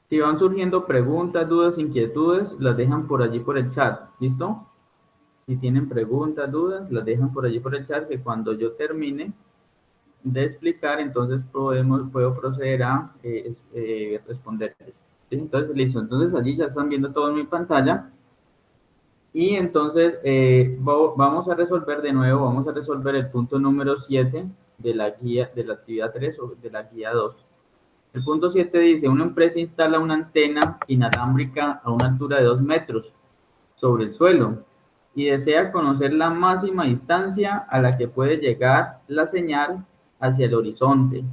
Si van surgiendo preguntas, dudas, inquietudes, las dejan por allí por el chat, ¿listo? Si tienen preguntas, dudas, las dejan por allí por el chat, que cuando yo termine de explicar, entonces puedo proceder a responderles. ¿Sí? Entonces, listo. Entonces, allí ya están viendo todo en mi pantalla. Y entonces vamos a resolver de nuevo, vamos a resolver el punto número 7 de la guía, de la actividad 3 o de la guía 2. El punto 7 dice, una empresa instala una antena inalámbrica a una altura de 2 metros sobre el suelo y desea conocer la máxima distancia a la que puede llegar la señal hacia el horizonte,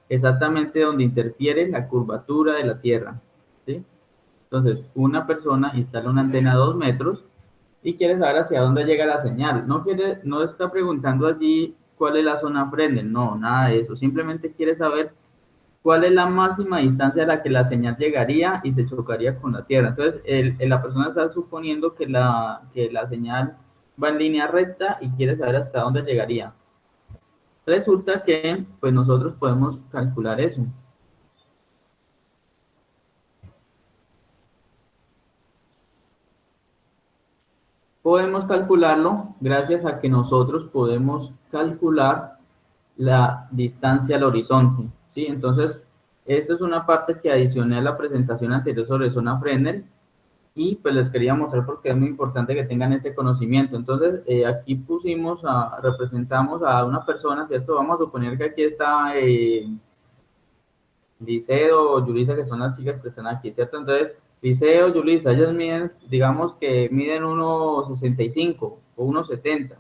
exactamente donde interfiere la curvatura de la Tierra. ¿Sí? Entonces, una persona instala una antena a 2 metros y quiere saber hacia dónde llega la señal. No está preguntando allí cuál es la zona Brenner, no, nada de eso. Simplemente quiere saber cuál es la máxima distancia a la que la señal llegaría y se chocaría con la Tierra. Entonces, la persona está suponiendo que la señal va en línea recta y quiere saber hasta dónde llegaría. Resulta que, pues nosotros podemos calcular eso. Podemos calcularlo gracias a que nosotros podemos calcular la distancia al horizonte, ¿sí? Entonces, esta es una parte que adicioné a la presentación anterior sobre zona Fresnel y pues les quería mostrar porque es muy importante que tengan este conocimiento. Entonces, aquí representamos a una persona, ¿cierto? Vamos a suponer que aquí está Liceo o Yulisa, que son las chicas que están aquí, ¿cierto? Entonces, Liceo, Yulisa, ellas miden, digamos que miden 1,65 o 1,70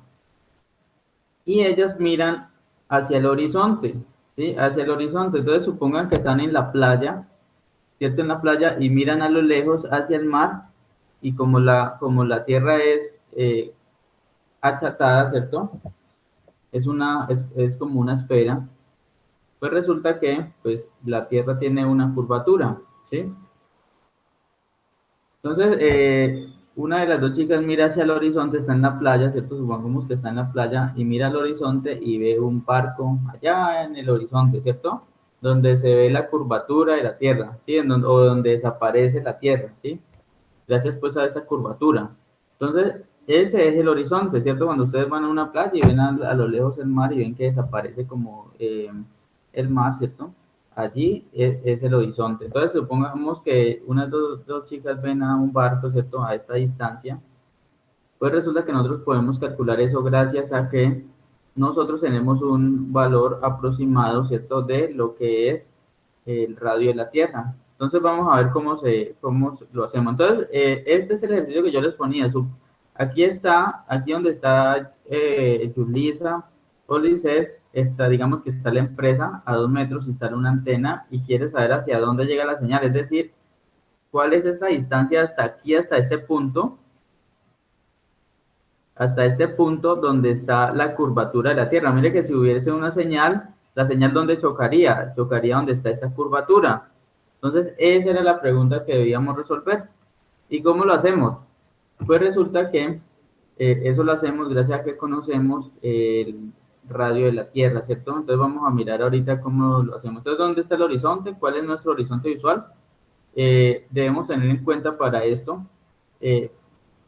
y ellas miran hacia el horizonte, ¿sí? Hacia el horizonte. Entonces, supongan que están en la playa, ¿cierto? En la playa y miran a lo lejos hacia el mar y como la tierra es achatada, ¿cierto? Es como una esfera, pues resulta que pues, la tierra tiene una curvatura, ¿sí? Entonces, una de las dos chicas mira hacia el horizonte, está en la playa, ¿cierto? Supongamos que está en la playa y mira al horizonte y ve un barco allá en el horizonte, ¿cierto? Donde se ve la curvatura de la Tierra, ¿sí? O donde desaparece la Tierra, ¿sí? Gracias pues a esa curvatura. Entonces, ese es el horizonte, ¿cierto? Cuando ustedes van a una playa y ven a lo lejos el mar y ven que desaparece como el mar, ¿cierto? Allí es el horizonte. Entonces, supongamos que unas dos chicas ven a un barco, ¿cierto? A esta distancia. Pues resulta que nosotros podemos calcular eso gracias a que nosotros tenemos un valor aproximado, ¿cierto? De lo que es el radio de la Tierra. Entonces vamos a ver cómo lo hacemos. Entonces, este es el ejercicio que yo les ponía. Aquí donde está Julissa o Lisset, está, digamos que está la empresa a 2 metros, instala una antena y quiere saber hacia dónde llega la señal. Es decir, cuál es esa distancia hasta aquí, hasta este punto donde está la curvatura de la Tierra. Mire que si hubiese una señal, la señal donde chocaría donde está esta curvatura. Entonces, esa era la pregunta que debíamos resolver. ¿Y cómo lo hacemos? Pues resulta que eso lo hacemos gracias a que conocemos el radio de la Tierra, ¿cierto? Entonces vamos a mirar ahorita cómo lo hacemos. Entonces, ¿dónde está el horizonte? ¿Cuál es nuestro horizonte visual? Debemos tener en cuenta para esto eh,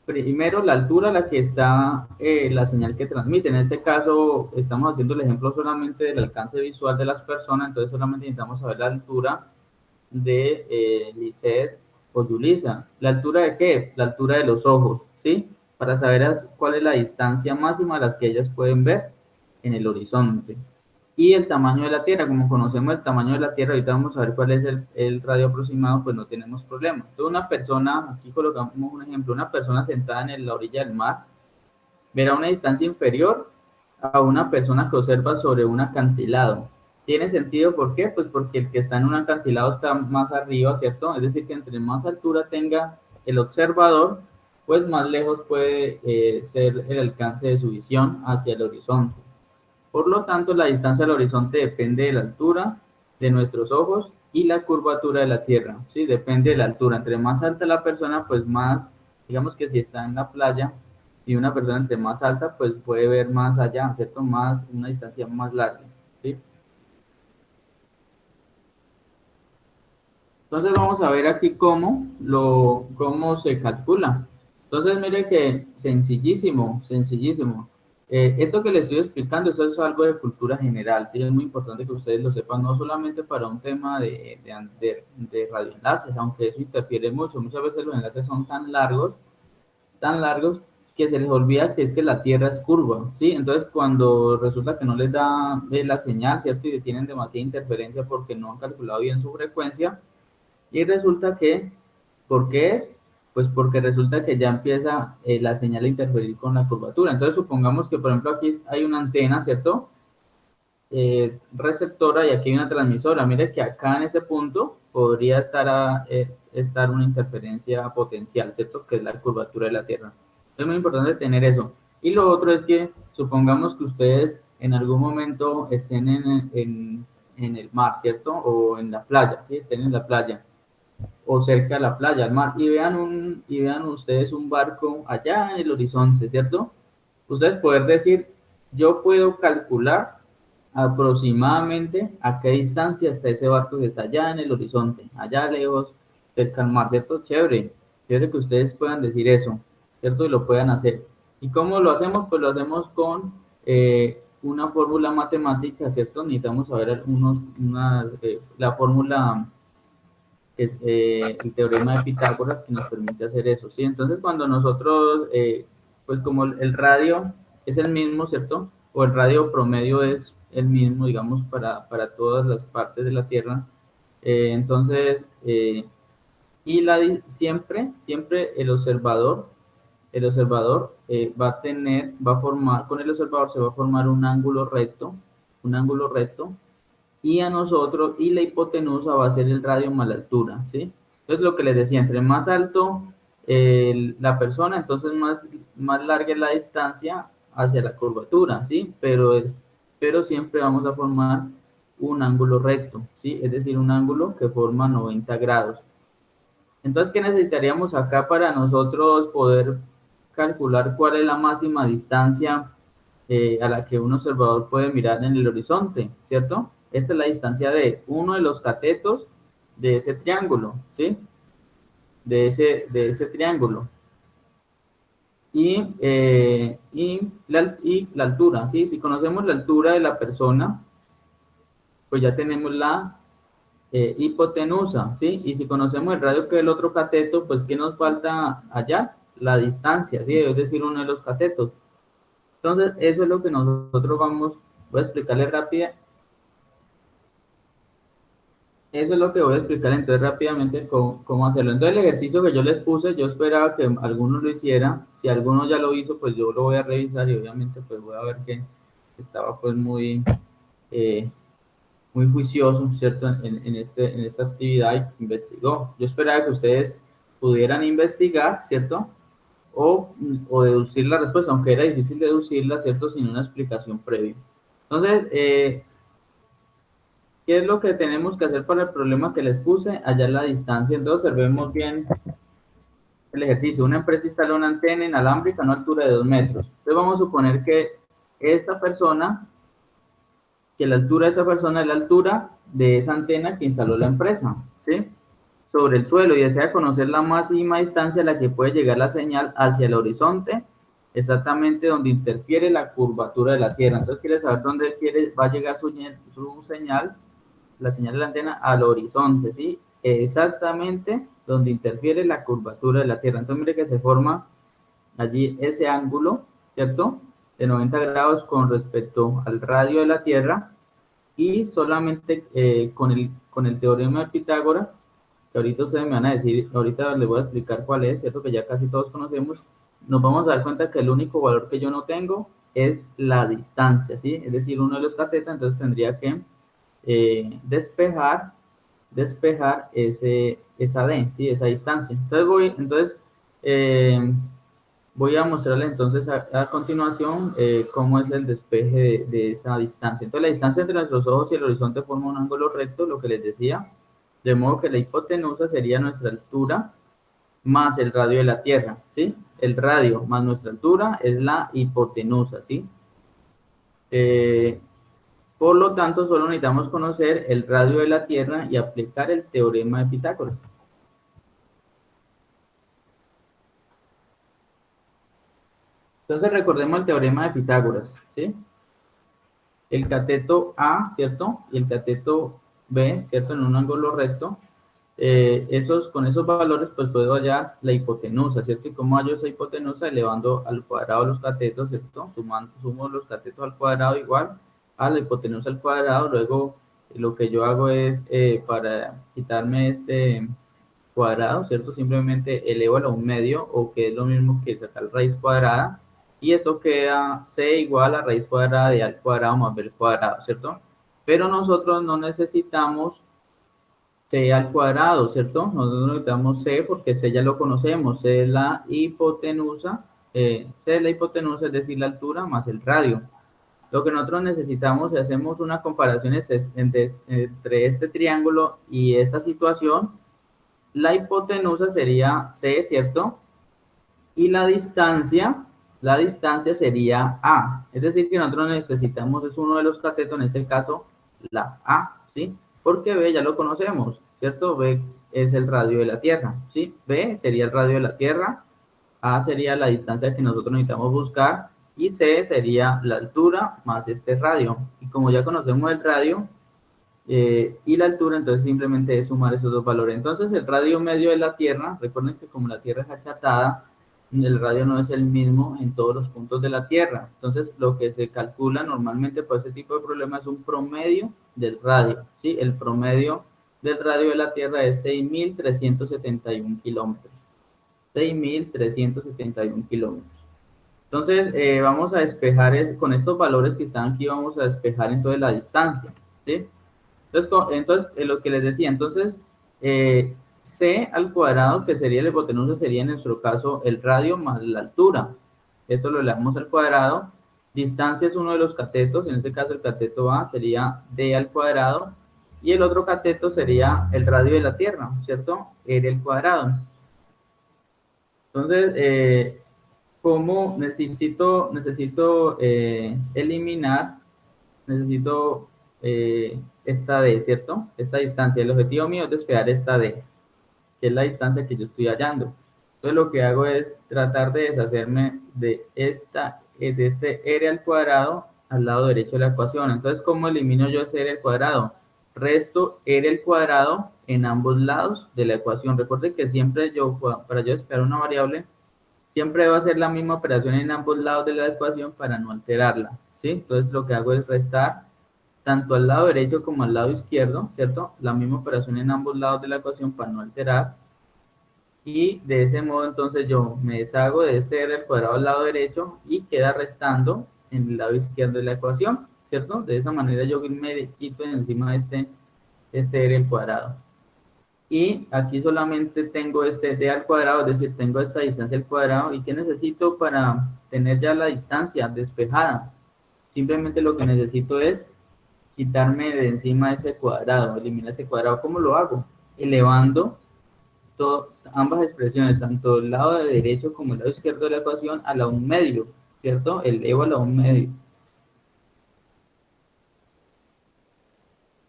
primero la altura a la que está la señal que transmite. En este caso estamos haciendo el ejemplo solamente del alcance visual de las personas, entonces solamente necesitamos saber la altura de Lisset o Yulisa. ¿La altura de qué? La altura de los ojos, ¿sí? Para saber cuál es la distancia máxima a las que ellas pueden ver en el horizonte. Y el tamaño de la Tierra, como conocemos el tamaño de la Tierra, ahorita vamos a ver cuál es el radio aproximado, pues no tenemos problema. Entonces una persona, aquí colocamos un ejemplo, una persona sentada en la orilla del mar, verá una distancia inferior a una persona que observa sobre un acantilado. ¿Tiene sentido por qué? Pues porque el que está en un acantilado está más arriba, ¿cierto? Es decir, que entre más altura tenga el observador, pues más lejos puede ser el alcance de su visión hacia el horizonte. Por lo tanto, la distancia al horizonte depende de la altura de nuestros ojos y la curvatura de la Tierra, ¿sí? Depende de la altura. Entre más alta la persona, pues más, digamos que si está en la playa y una persona entre más alta, pues puede ver más allá, ¿cierto? Más, una distancia más larga, ¿sí? Entonces vamos a ver aquí cómo se calcula. Entonces mire que sencillísimo, sencillísimo. Esto que les estoy explicando, eso es algo de cultura general, sí, es muy importante que ustedes lo sepan, no solamente para un tema de radioenlaces, aunque eso interfiere mucho. Muchas veces los enlaces son tan largos, que se les olvida que es que la Tierra es curva, ¿sí? Entonces, cuando resulta que no les da la señal, ¿cierto? Y tienen demasiada interferencia porque no han calculado bien su frecuencia, y resulta que, ¿por qué es? Pues porque resulta que ya empieza la señal a interferir con la curvatura. Entonces, supongamos que, por ejemplo, aquí hay una antena, ¿cierto? Receptora y aquí hay una transmisora. Mire que acá en ese punto podría estar una interferencia potencial, ¿cierto? Que es la curvatura de la Tierra. Es muy importante tener eso. Y lo otro es que supongamos que ustedes en algún momento estén en el mar, ¿cierto? O en la playa, ¿sí? Estén en la playa o cerca de la playa, al mar, y vean ustedes un barco allá en el horizonte, ¿cierto? Ustedes pueden decir, yo puedo calcular aproximadamente a qué distancia está ese barco que está allá en el horizonte, allá lejos, cerca al mar, ¿cierto? Chévere, chévere que ustedes puedan decir eso, ¿cierto? Y lo puedan hacer. ¿Y cómo lo hacemos? Pues lo hacemos con una fórmula matemática, ¿cierto? Necesitamos saber la fórmula el teorema de Pitágoras que nos permite hacer eso, ¿sí? Entonces, cuando nosotros, pues como el radio es el mismo, ¿cierto? O el radio promedio es el mismo, digamos, para todas las partes de la Tierra, entonces, siempre el observador va a formar, con el observador se va a formar un ángulo recto, y a nosotros, y la hipotenusa va a ser el radio más la altura, ¿sí? Entonces, lo que les decía, entre más alto la persona, entonces más larga es la distancia hacia la curvatura, ¿sí? Pero siempre vamos a formar un ángulo recto, ¿sí? Es decir, un ángulo que forma 90 grados. Entonces, ¿qué necesitaríamos acá para nosotros poder calcular cuál es la máxima distancia a la que un observador puede mirar en el horizonte, ¿cierto? Esta es la distancia de uno de los catetos de ese triángulo, ¿sí? De ese triángulo. Y la altura, ¿sí? Si conocemos la altura de la persona, pues ya tenemos la hipotenusa, ¿sí? Y si conocemos el radio que es el otro cateto, pues ¿qué nos falta allá? La distancia, ¿sí? Es decir, uno de los catetos. Entonces, eso es lo que nosotros voy a explicarle rápida. Eso es lo que voy a explicar entonces rápidamente cómo hacerlo. Entonces, el ejercicio que yo les puse, yo esperaba que algunos lo hicieran. Si alguno ya lo hizo, pues yo lo voy a revisar y obviamente pues voy a ver que estaba pues eh, muy juicioso, ¿cierto? En esta actividad y que investigó. Yo esperaba que ustedes pudieran investigar, ¿cierto? O deducir la respuesta, aunque era difícil deducirla, ¿cierto? Sin una explicación previa. Entonces, ¿qué es lo que tenemos que hacer para el problema que les puse? Allá en la distancia. Entonces, observemos bien el ejercicio. Una empresa instala una antena inalámbrica a una altura de 2 metros. Entonces, vamos a suponer que la altura de esa persona es la altura de esa antena que instaló la empresa, ¿sí? Sobre el suelo, y desea conocer la máxima distancia a la que puede llegar la señal hacia el horizonte, exactamente donde interfiere la curvatura de la Tierra. Entonces, quiere saber dónde va a llegar su señal, la señal de la antena, al horizonte, ¿sí? Exactamente donde interfiere la curvatura de la Tierra. Entonces, mire que se forma allí ese ángulo, ¿cierto? De 90 grados con respecto al radio de la Tierra, y solamente con el teorema de Pitágoras, que ahorita ustedes me van a decir, ahorita les voy a explicar cuál es, ¿cierto? Que ya casi todos conocemos, nos vamos a dar cuenta que el único valor que yo no tengo es la distancia, ¿sí? Es decir, uno de los catetas, entonces tendría que despejar esa D, ¿sí? Esa distancia. Eh, voy a mostrarles entonces a continuación cómo es el despeje de esa distancia. Entonces, la distancia entre nuestros ojos y el horizonte forma un ángulo recto, lo que les decía, de modo que la hipotenusa sería nuestra altura más el radio de la Tierra, ¿sí? El radio más nuestra altura es la hipotenusa, ¿sí? Eh, Por lo tanto, solo necesitamos conocer el radio de la Tierra y aplicar el teorema de Pitágoras. Entonces, recordemos el teorema de Pitágoras, ¿sí? El cateto A, ¿cierto? Y el cateto B, ¿cierto? En un ángulo recto. Con esos valores, pues puedo hallar la hipotenusa, ¿cierto? ¿Y cómo hallo esa hipotenusa? Elevando al cuadrado los catetos, ¿cierto? Sumo los catetos al cuadrado igual a la hipotenusa al cuadrado. Luego, lo que yo hago es, para quitarme este cuadrado, ¿cierto? Simplemente elevo a un medio, o que es lo mismo que sacar raíz cuadrada, y eso queda c igual a raíz cuadrada de a al cuadrado más b al cuadrado, ¿cierto? Pero nosotros no necesitamos c al cuadrado, ¿cierto? Nosotros necesitamos c porque c ya lo conocemos, c es la hipotenusa, c es la hipotenusa, es decir, la altura más el radio. Lo que nosotros necesitamos, si hacemos una comparación entre este triángulo y esa situación, la hipotenusa sería c, ¿cierto? Y la distancia sería a. Es decir, que nosotros necesitamos, es uno de los catetos, en este caso, la a, ¿sí? Porque b ya lo conocemos, ¿cierto? B es el radio de la Tierra, ¿sí? B sería el radio de la Tierra, a sería la distancia que nosotros necesitamos buscar, y c sería la altura más este radio. Y como ya conocemos el radio, y la altura, entonces simplemente es sumar esos dos valores. Entonces el radio medio de la Tierra, recuerden que como la Tierra es achatada, el radio no es el mismo en todos los puntos de la Tierra. Entonces lo que se calcula normalmente para ese tipo de problemas es un promedio del radio, ¿sí? El promedio del radio de la Tierra es 6.371 kilómetros. 6.371 kilómetros. Entonces, vamos a despejar, con estos valores que están aquí, vamos a despejar entonces la distancia, ¿sí? Entonces, lo que les decía, entonces, c al cuadrado, que sería la hipotenusa, sería en nuestro caso el radio más la altura. Esto lo elevamos al cuadrado. Distancia es uno de los catetos, en este caso el cateto A sería d al cuadrado, y el otro cateto sería el radio de la Tierra, ¿cierto? R al cuadrado. Entonces, ¿cómo eliminar? Necesito esta D, ¿cierto? Esta distancia. El objetivo mío es despejar esta D, que es la distancia que yo estoy hallando. Entonces lo que hago es tratar de deshacerme de este R al cuadrado al lado derecho de la ecuación. Entonces, ¿cómo elimino yo ese R al cuadrado? Resto R al cuadrado en ambos lados de la ecuación. Recuerde que siempre para yo despejar una variable, siempre va a ser la misma operación en ambos lados de la ecuación para no alterarla, ¿sí? Entonces lo que hago es restar tanto al lado derecho como al lado izquierdo, ¿cierto? La misma operación en ambos lados de la ecuación para no alterar. Y de ese modo entonces yo me deshago de este r al cuadrado al lado derecho y queda restando en el lado izquierdo de la ecuación, ¿cierto? De esa manera yo me quito encima de este r al cuadrado. Y aquí solamente tengo este d al cuadrado, es decir, tengo esta distancia al cuadrado. ¿Y qué necesito para tener ya la distancia despejada? Simplemente lo que necesito es quitarme de encima ese cuadrado, eliminar ese cuadrado. ¿Cómo lo hago? Elevando ambas expresiones, tanto el lado derecho como el lado izquierdo de la ecuación, a la 1/2, ¿cierto? Elevo a la 1/2.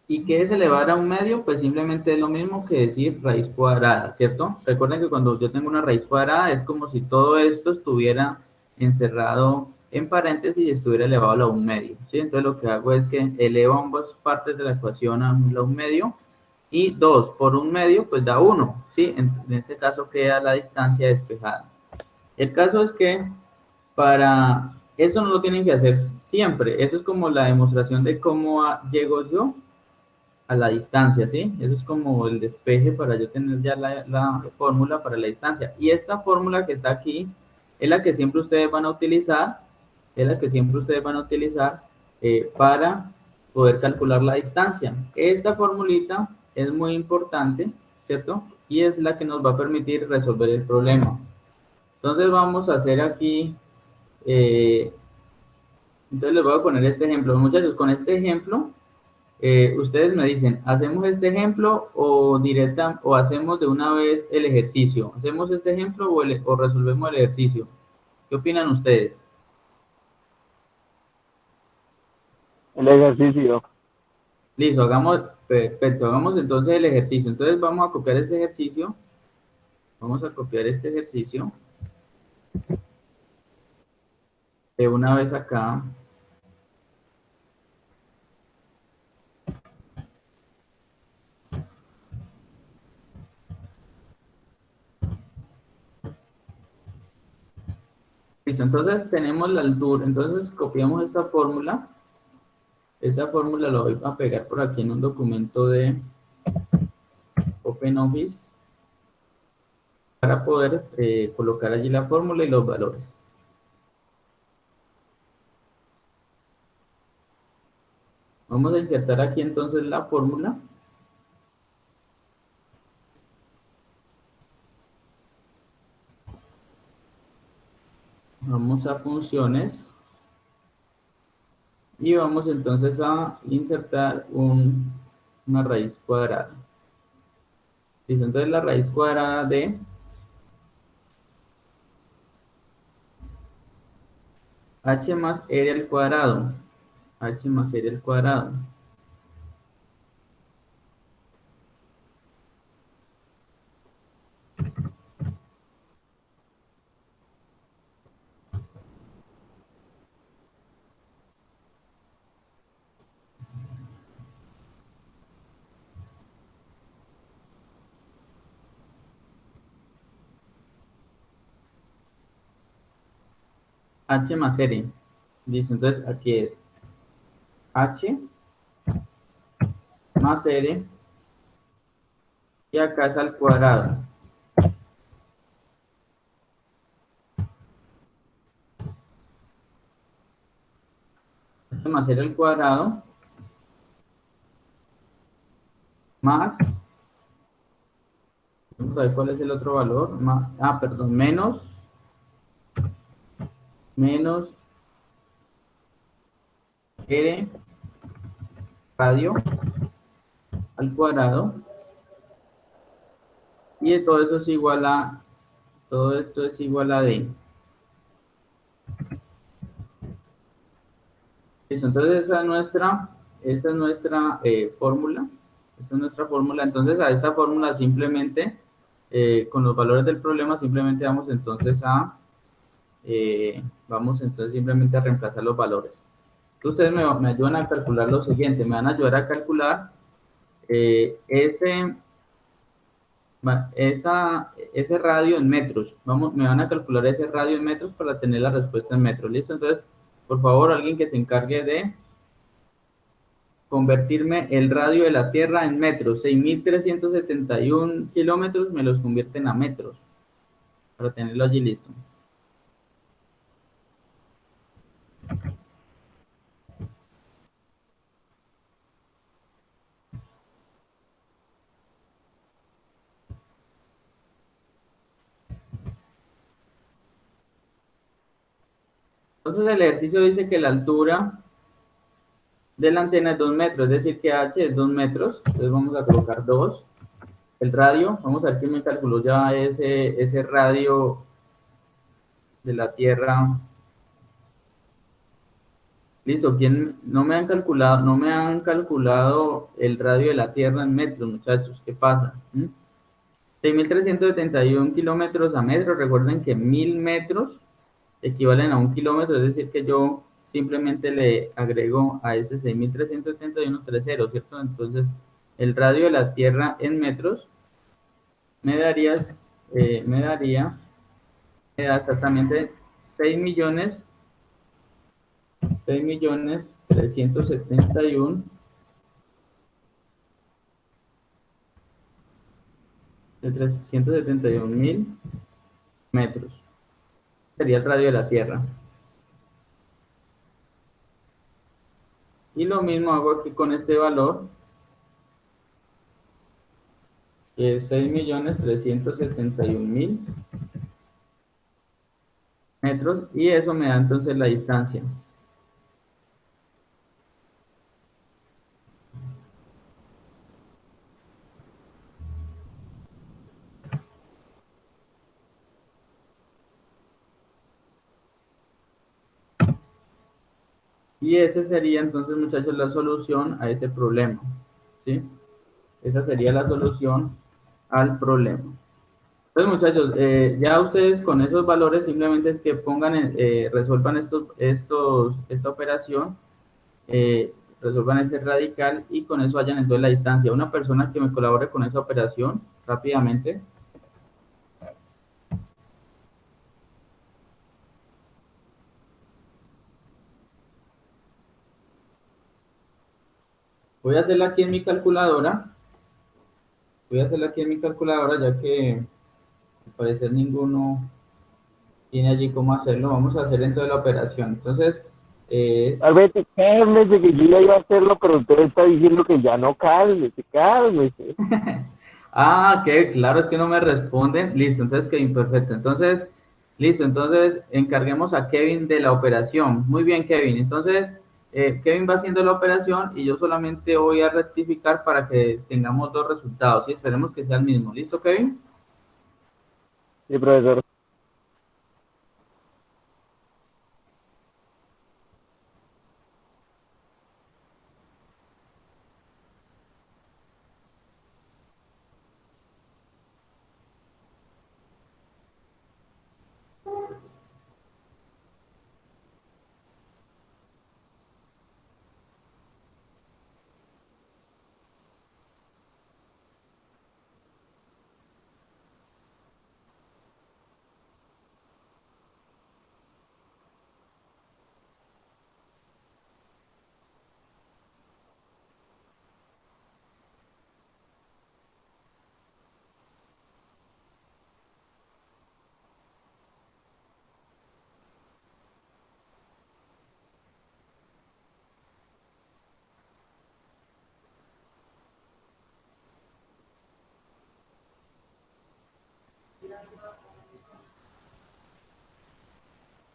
¿Y qué es elevar a 1/2? Pues simplemente es lo mismo que decir raíz cuadrada, ¿cierto? Recuerden que cuando yo tengo una raíz cuadrada es como si todo esto estuviera encerrado en paréntesis y estuviera elevado a la 1/2, ¿sí? Entonces lo que hago es que elevo ambas partes de la ecuación a la 1/2, y 2 por 1/2 pues da 1, ¿sí? En este caso queda la distancia despejada. El caso es que para eso no lo tienen que hacer siempre. Eso es como la demostración de cómo llego yo a la distancia, ¿sí? Eso es como el despeje para yo tener ya la fórmula para la distancia. Y esta fórmula que está aquí es la que siempre ustedes van a utilizar, para poder calcular la distancia. Esta formulita es muy importante, ¿cierto? Y es la que nos va a permitir resolver el problema. Entonces vamos a hacer aquí, entonces les voy a poner este ejemplo. Muchachos, con este ejemplo, ustedes me dicen, ¿hacemos este ejemplo o hacemos de una vez el ejercicio? ¿Hacemos este ejemplo o resolvemos el ejercicio? ¿Qué opinan ustedes? El ejercicio. Listo, hagamos, perfecto, hagamos entonces el ejercicio. Entonces vamos a copiar este ejercicio. Vamos a copiar este ejercicio de una vez acá. Listo, entonces tenemos la altura. Entonces copiamos esta fórmula. Esta fórmula la voy a pegar por aquí en un documento de OpenOffice para poder colocar allí la fórmula y los valores. Vamos a insertar aquí entonces la fórmula. Vamos a funciones y vamos entonces a insertar una raíz cuadrada. Listo, entonces la raíz cuadrada de h más r al cuadrado. H más r al cuadrado. H más r. Listo, entonces aquí es h más r y acá es al cuadrado. H más r al cuadrado más, vamos a ver cuál es el otro valor, perdón, menos r radio al cuadrado y todo eso es igual a, todo esto es igual a d. Listo, entonces esa es nuestra fórmula. Esta es nuestra fórmula. Entonces a esta fórmula simplemente, con los valores del problema, simplemente vamos entonces simplemente a reemplazar los valores. Ustedes me ayudan a calcular lo siguiente, me van a ayudar a calcular ese, ese radio en metros. Me van a calcular ese radio en metros para tener la respuesta en metros. ¿Listo? Entonces, por favor, alguien que se encargue de convertirme el radio de la Tierra en metros. 6.371 kilómetros me los convierten a metros para tenerlo allí listo. Entonces el ejercicio dice que la altura de la antena es 2 metros, es decir que h es 2 metros. Entonces vamos a colocar 2. El radio, vamos a ver quién me calculó ya ese radio de la Tierra. Listo, ¿quién no me han calculado, no me han calculado el radio de la Tierra en metros, muchachos? ¿Qué pasa? 6.371 kilómetros a metro. Recuerden que 1.000 metros equivalen a 1 kilómetro, es decir, que yo simplemente le agrego a ese 6.371 3 ceros, ¿cierto? Entonces, el radio de la Tierra en metros me daría, me daría me da exactamente 6.371 de 371.000 metros. Sería el radio de la Tierra. Y lo mismo hago aquí con este valor, que es 6.371.000 metros, y eso me da entonces la distancia. Y ese sería entonces, muchachos, la solución a ese problema, ¿sí? Esa sería la solución al problema. Entonces, muchachos, ya ustedes con esos valores simplemente es que pongan, resuelvan esta operación, resuelvan ese radical y con eso hayan entonces la distancia. Una persona que me colabore con esa operación rápidamente. Voy a hacerla aquí en mi calculadora. Voy a hacerla aquí en mi calculadora ya que al parecer ninguno tiene allí cómo hacerlo. Vamos a hacer entonces la operación. Entonces, es... Alberto, cálmese que yo ya iba a hacerlo, pero usted está diciendo que ya no, cálmese, cálmese. Ah, que claro, es que no me responden. Listo, entonces Kevin, perfecto. Entonces, listo, entonces encarguemos a Kevin de la operación. Muy bien, Kevin. Entonces, Kevin va haciendo la operación y yo solamente voy a rectificar para que tengamos dos resultados. Y esperemos que sea el mismo. ¿Listo, Kevin? Sí, profesor.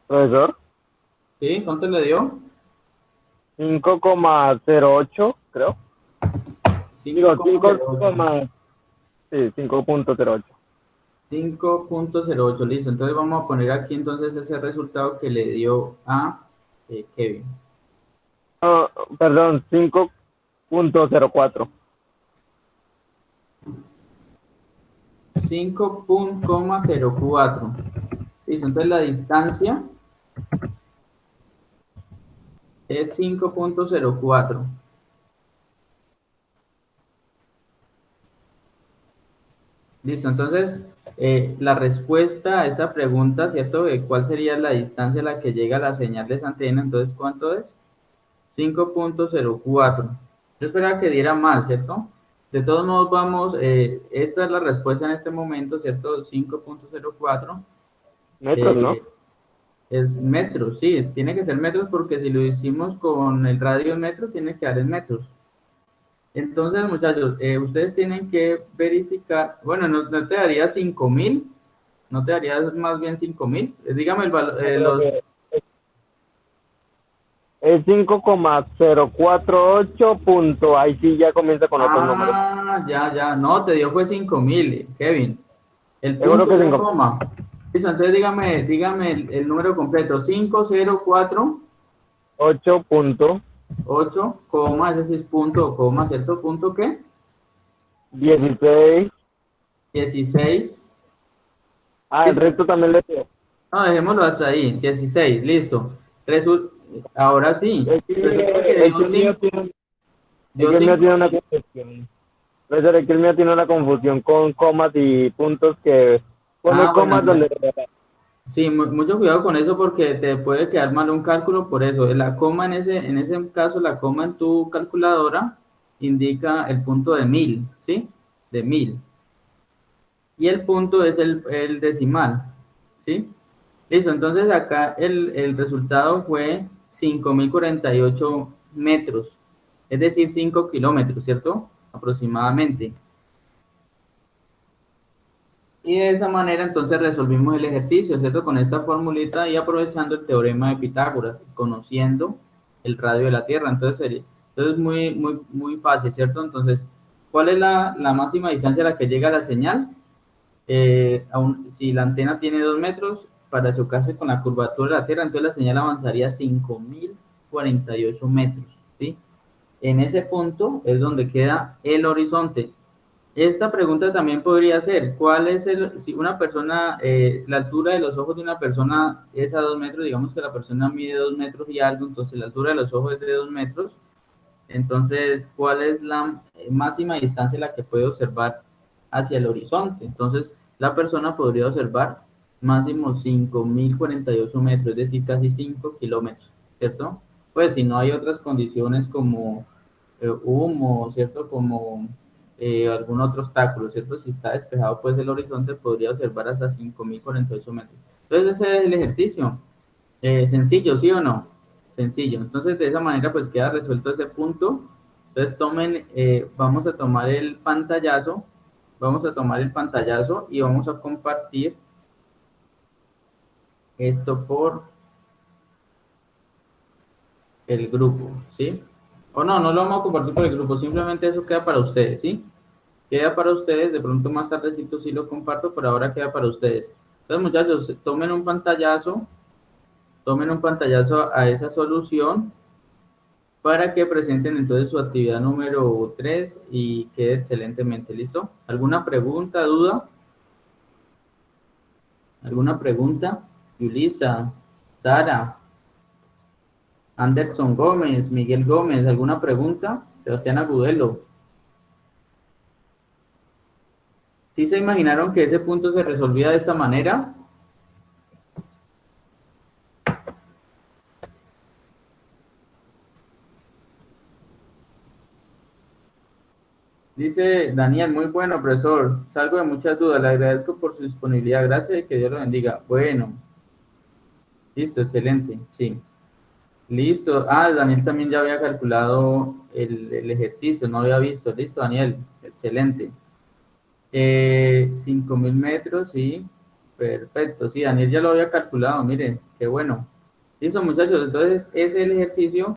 Profesor, ¿Sí? ¿Cuánto le dio? 5,08 creo. Digo, 5,08. sí, 5,08. 5,08, listo. Entonces vamos a poner aquí entonces ese resultado que le dio a Kevin. No, perdón, 5,04. 5,04. Listo, entonces la distancia es 5,04. Listo, entonces la respuesta a esa pregunta, ¿cierto? De ¿cuál sería la distancia a la que llega la señal de esa antena? Entonces, ¿cuánto es? 5,04. Yo esperaba que diera más, ¿cierto? De todos modos, vamos, esta es la respuesta en este momento, ¿cierto? 5,04. Metros, ¿no? Eh, es metros, sí, tiene que ser metros porque si lo hicimos con el radio en metros, tiene que dar en metros. Entonces, muchachos, ustedes tienen que verificar, bueno, no te daría 5,000, no te daría más bien 5,000. Dígame el valor, No, profe, es 5,048 punto. Ahí sí ya comienza con otros números. ya, no, te dio fue 5,000, Kevin. El Seguro punto que es la 5. coma. Listo, entonces dígame el número completo, 5,04,8, 8 punto coma, ese sí es punto o coma, ¿cierto? ¿Punto qué? 16. 16. Ah, el Listo. resto también le dio. No, dejémoslo hasta ahí, 16, listo. Resul- Ahora sí, Es resulta que que, es que el mío tiene, es dio que el mío 5. tiene una confusión. Profesor, es que el mío tiene una confusión con comas y puntos que pone Ah, bueno, comas donde... sí, mucho cuidado con eso porque te puede quedar mal un cálculo por eso. La coma en ese caso, la coma en tu calculadora indica el punto de 1000, ¿sí? De 1000. Y el punto es el decimal, ¿sí? Listo, entonces acá el resultado fue 5,048 metros, es decir, 5 kilómetros, ¿cierto? Aproximadamente. Y de esa manera entonces resolvimos el ejercicio, ¿cierto? Con esta formulita y aprovechando el teorema de Pitágoras, conociendo el radio de la Tierra. Entonces muy, muy, muy fácil, ¿cierto? Entonces, ¿cuál es la máxima distancia a la que llega la señal? Si la antena tiene 2 metros, para chocarse con la curvatura de la Tierra, entonces la señal avanzaría 5,000. 5.048 metros, ¿sí? En ese punto es donde queda el horizonte. Esta pregunta también podría ser, ¿cuál es si una persona, la altura de los ojos de una persona es a 2 metros, digamos que la persona mide 2 metros y algo, entonces la altura de los ojos es de 2 metros, entonces, ¿cuál es la máxima distancia a la que puede observar hacia el horizonte? Entonces, la persona podría observar máximo 5.048 metros, es decir, casi 5 kilómetros, ¿cierto? Pues si no hay otras condiciones como humo, ¿cierto? Como algún otro obstáculo, ¿cierto? Si está despejado, pues el horizonte podría observar hasta 5.048 metros. Entonces, ese es el ejercicio. Sencillo, ¿sí o no? Sencillo. Entonces, de esa manera, pues queda resuelto ese punto. Entonces, vamos a tomar el pantallazo, y vamos a compartir esto por el grupo, ¿sí? O no, no lo vamos a compartir por el grupo, simplemente eso queda para ustedes, ¿sí? Queda para ustedes, de pronto más tardecito sí lo comparto, pero ahora queda para ustedes. Entonces, muchachos, tomen un pantallazo a esa solución para que presenten entonces su actividad número 3 y quede excelentemente listo. ¿Alguna pregunta, duda? ¿Alguna pregunta? Yulisa, Sara, Anderson Gómez, Miguel Gómez, ¿alguna pregunta? Sebastián Agudelo. ¿Sí se imaginaron que ese punto se resolvía de esta manera? Dice Daniel, muy bueno, profesor. Salgo de muchas dudas. Le agradezco por su disponibilidad. Gracias y que Dios lo bendiga. Bueno, listo, excelente. Sí. Listo. Ah, Daniel también ya había calculado el ejercicio, no había visto. Listo, Daniel. Excelente. 5.000 metros, sí. Perfecto. Sí, Daniel ya lo había calculado. Miren, qué bueno. Listo, muchachos. Entonces, ese es el ejercicio.